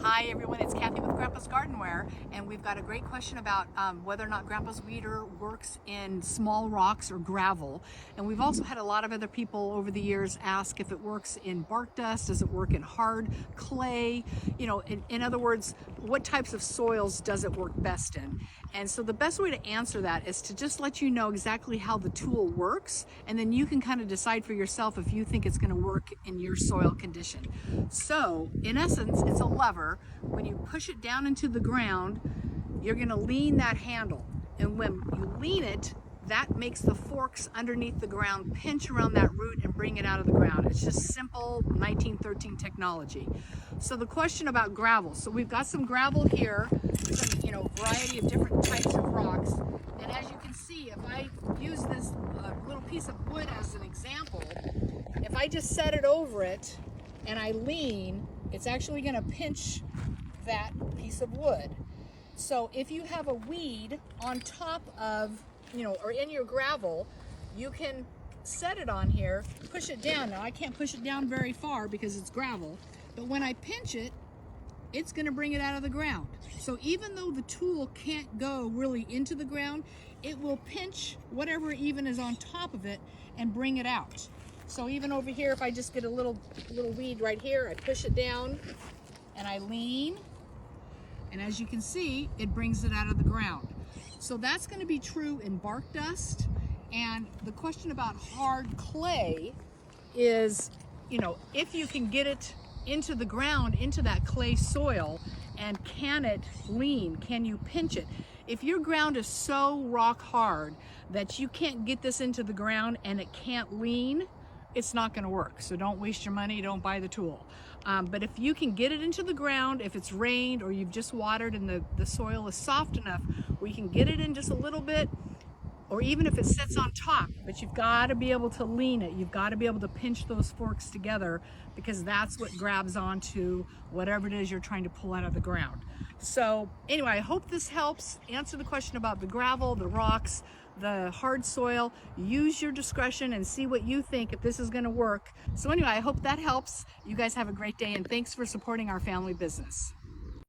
Hi everyone, it's Kathy with Grandpa's Gardenware, and we've got a great question about whether or not Grandpa's weeder works in small rocks or gravel. And we've also had a lot of other people over the years ask if it works in bark dust, does it work in hard clay, in other words, what types of soils does it work best in? And so the best way to answer that is to just let you know exactly how the tool works, and then you can kind of decide for yourself if you think it's going to work in your soil condition. So in essence, it's a lever. When you push it down into the ground, you're going to lean that handle, and when you lean it, that makes the forks underneath the ground pinch around that root and bring it out of the ground. It's just simple 1913 technology. So the question about gravel. So we've got some gravel here, some variety of different types of rocks. And as you can see, if I use this little piece of wood as an example, if I just set it over it and I lean, it's actually going to pinch that piece of wood. So if you have a weed on top of, or in your gravel, you can set it on here, push it down. Now I can't push it down very far because it's gravel, but when I pinch it, it's going to bring it out of the ground. So even though the tool can't go really into the ground, it will pinch whatever even is on top of it and bring it out. So even over here, if I just get a little weed right here, I push it down and I lean, and as you can see, it brings it out of the ground. So that's going to be true in bark dust. And the question about hard clay is, if you can get it into the ground, into that clay soil, and can it lean? Can you pinch it? If your ground is so rock hard that you can't get this into the ground and it can't lean, it's not going to work. So don't waste your money, don't buy the tool. But if you can get it into the ground, if it's rained or you've just watered and the soil is soft enough where you can get it in just a little bit, or even if it sits on top, but you've got to be able to lean it. You've got to be able to pinch those forks together, because that's what grabs onto whatever it is you're trying to pull out of the ground. So anyway, I hope this helps answer the question about the gravel, the rocks, the hard soil. Use your discretion and see what you think if this is going to work. So anyway, I hope that helps. You guys have a great day, and thanks for supporting our family business.